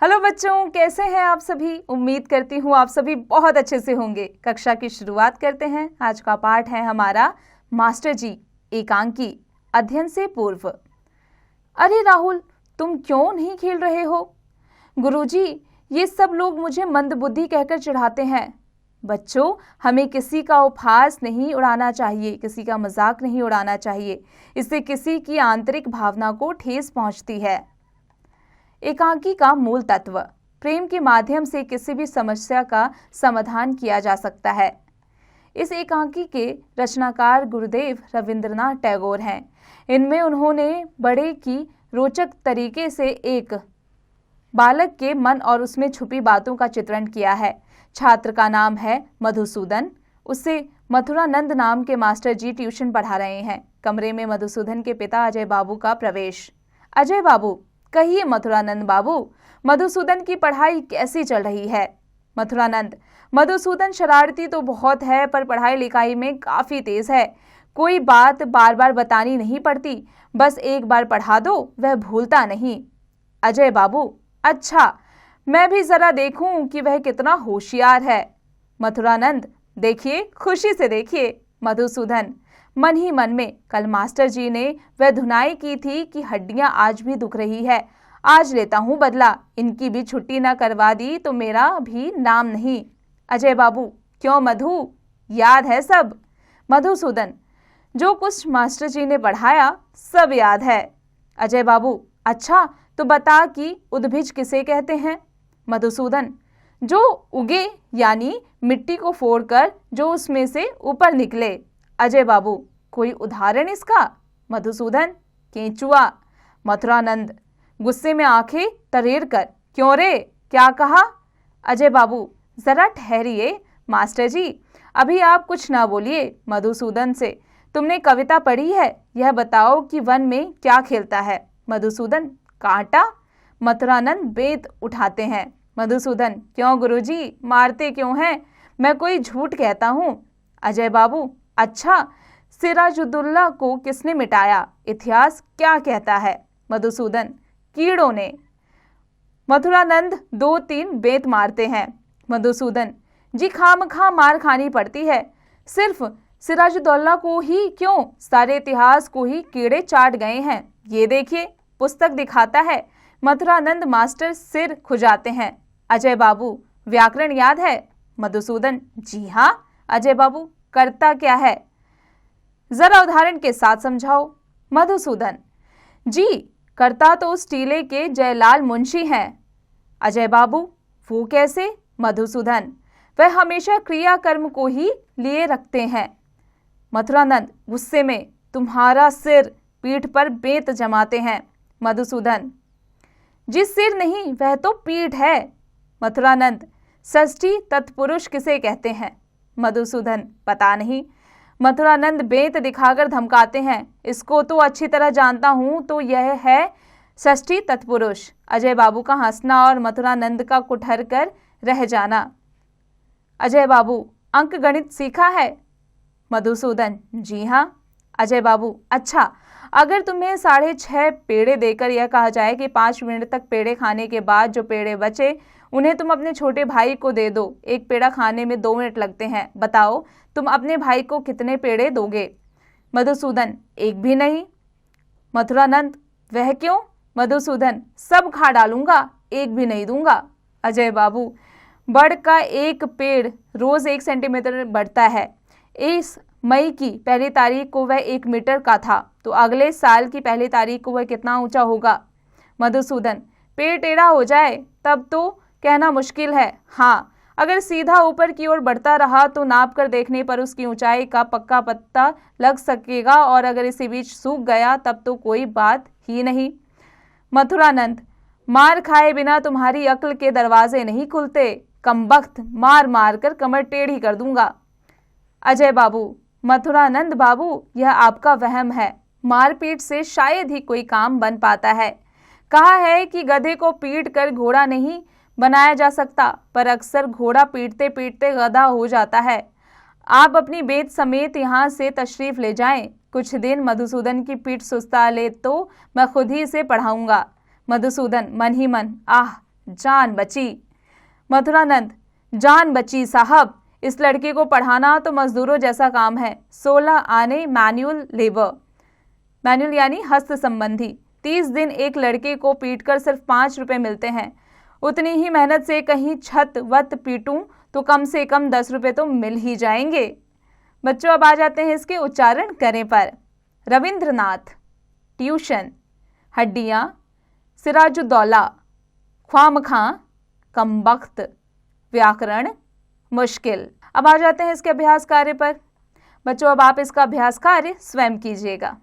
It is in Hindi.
हेलो बच्चों, कैसे हैं आप सभी। उम्मीद करती हूँ आप सभी बहुत अच्छे से होंगे। कक्षा की शुरुआत करते हैं। आज का पाठ है हमारा मास्टर जी एकांकी अध्ययन से पूर्व। अरे राहुल, तुम क्यों नहीं खेल रहे हो? गुरुजी, ये सब लोग मुझे मंदबुद्धि कहकर चिढ़ाते हैं। बच्चों, हमें किसी का उपहास नहीं उड़ाना चाहिए, किसी का मजाक नहीं उड़ाना चाहिए। इससे किसी की आंतरिक भावना को ठेस पहुंचती है। एकांकी का मूल तत्व प्रेम के माध्यम से किसी भी समस्या का समाधान किया जा सकता है। इस एकांकी के रचनाकार गुरुदेव रविंद्रनाथ टैगोर हैं। इनमें उन्होंने बड़े की रोचक तरीके से एक बालक के मन और उसमें छुपी बातों का चित्रण किया है। छात्र का नाम है मधुसूदन। उसे मथुरानंद नाम के मास्टर जी ट्यूशन पढ़ा रहे हैं। कमरे में मधुसूदन के पिता अजय बाबू का प्रवेश। अजय बाबू, कहिए मथुरानंद बाबू, मधुसूदन की पढ़ाई कैसी चल रही है? मथुरानंद, मधुसूदन शरारती तो बहुत है, पर पढ़ाई लिखाई में काफी तेज है। कोई बात बार बार बतानी नहीं पड़ती, बस एक बार पढ़ा दो, वह भूलता नहीं। अजय बाबू, अच्छा, मैं भी जरा देखूं कि वह कितना होशियार है। मथुरानंद, देखिए, खुशी से देखिए। मधुसूदन मन ही मन में, कल मास्टर जी ने वह धुनाई की थी कि हड्डियां आज भी दुख रही है। आज लेता हूं बदला, इनकी भी छुट्टी न करवा दी तो मेरा भी नाम नहीं। अजय बाबू, क्यों मधु, याद है सब? मधुसूदन, जो कुछ मास्टर जी ने पढ़ाया सब याद है। अजय बाबू, अच्छा, तो बता कि उद्भिज किसे कहते हैं? मधुसूदन, जो उगे यानी मिट्टी को फोड़कर जो उसमें से ऊपर निकले। अजय बाबू, कोई उदाहरण इसका? मधुसूदन, केंचुआ। मथुरानंद गुस्से में आंखें तरेर कर, क्यों रे, क्या कहा? अजय बाबू, जरा ठहरिए मास्टर जी, अभी आप कुछ ना बोलिए। मधुसूदन से, तुमने कविता पढ़ी है, यह बताओ कि वन में क्या खेलता है? मधुसूदन, कांटा। मथुरानंद बेत उठाते हैं। मधुसूदन, क्यों गुरुजी, मारते क्यों हैं? मैं कोई झूठ कहता हूँ। अजय बाबू, अच्छा, सिराजुद्दौला को किसने मिटाया? इतिहास क्या कहता है? मधुसूदन, कीड़ों ने। मथुरानंद 2-3 बेत मारते हैं। मधुसूदन, जी खामखा मार खानी पड़ती है। सिर्फ सिराजुद्दौला को ही क्यों, सारे इतिहास को ही कीड़े चाट गए हैं। ये देखिए, पुस्तक दिखाता है। मथुरानंद मास्टर सिर खुजाते हैं। अजय बाबू, व्याकरण याद है? मधुसूदन, जी हाँ। अजय बाबू, कर्ता क्या है? जरा उदाहरण के साथ समझाओ। मधुसूदन, जी, कर्ता तो उस टीले के जयलाल मुंशी हैं। अजय बाबू, वो कैसे? मधुसूदन, वह हमेशा क्रिया कर्म को ही लिए रखते हैं। मथुरानंद गुस्से में, तुम्हारा सिर, पीठ पर बेत जमाते हैं। मधुसूदन, जी सिर नहीं, वह तो पीठ है। मथुरानंद, षष्ठी तत्पुरुष किसे कहते हैं? मधुसूदन, पता नहीं। मथुरानंद बेत दिखाकर धमकाते हैं। इसको तो अच्छी तरह जानता हूं, तो यह है षष्ठी तत्पुरुष। अजय बाबू का हंसना और मथुरानंद का कुठर कर रह जाना। अजय बाबू, अंक गणित सीखा है? मधुसूदन, जी हाँ। अजय बाबू, अच्छा, अगर तुम्हें 6.5 पेड़े देकर यह कहा जाए कि 5 मिनट तक पेड़े खाने के बाद जो पेड़े बचे उन्हें तुम अपने छोटे भाई को दे दो। एक पेड़ा खाने में 2 मिनट लगते हैं। बताओ, तुम अपने भाई को कितने पेड़े दोगे? मधुसूदन, एक भी नहीं। मथुरानंद, वह क्यों? मधुसूदन, सब खा डालूंगा, एक भी नहीं दूंगा। अजय बाबू, बड़ का एक पेड़ रोज 1 सेंटीमीटर बढ़ता है। इस मई की पहली तारीख को वह 1 मीटर का था, तो अगले साल की पहली तारीख को वह कितना ऊंचा होगा? मधुसूदन, पेड़ टेढ़ा हो जाए तब तो कहना मुश्किल है। हाँ, अगर सीधा ऊपर की ओर बढ़ता रहा तो नाप कर देखने पर उसकी ऊंचाई का पक्का पता लग सकेगा, और अगर इसी बीच सूख गया तब तो कोई बात ही नहीं। मथुरानंद, मार खाए बिना तुम्हारी अक्ल के दरवाजे नहीं खुलते। कमबख्त, मार मार कर कमर टेढ़ी कर दूंगा। अजय बाबू, मथुरानंद बाबू, यह आपका वहम है। मारपीट से शायद ही कोई काम बन पाता है। कहा है कि गधे को पीट कर घोड़ा नहीं बनाया जा सकता, पर अक्सर घोड़ा पीटते पीटते गधा हो जाता है। आप अपनी बेत समेत यहाँ से तशरीफ ले जाएं। कुछ दिन मधुसूदन की पीठ सुस्ता ले तो मैं खुद ही इसे पढ़ाऊंगा। मधुसूदन मन ही मन, आह, जान बची। मथुरानंद, जान बची साहब, इस लड़के को पढ़ाना तो मजदूरों जैसा काम है। 16 आने मैनुअल लेबर, मैनुअल यानी हस्त संबंधी। 30 दिन एक लड़के को पीटकर सिर्फ 5 रुपए मिलते हैं। उतनी ही मेहनत से कहीं छत वत पीटूं तो कम से कम 10 रुपए तो मिल ही जाएंगे। बच्चों अब आ जाते हैं इसके उच्चारण करें पर। रविंद्रनाथ, ट्यूशन, हड्डियां, सिराजुद्दौला, ख्वामखां, कमबख्त, व्याकरण, मुश्किल। अब आ जाते हैं इसके अभ्यास कार्य पर। बच्चों अब आप इसका अभ्यास कार्य स्वयं कीजिएगा।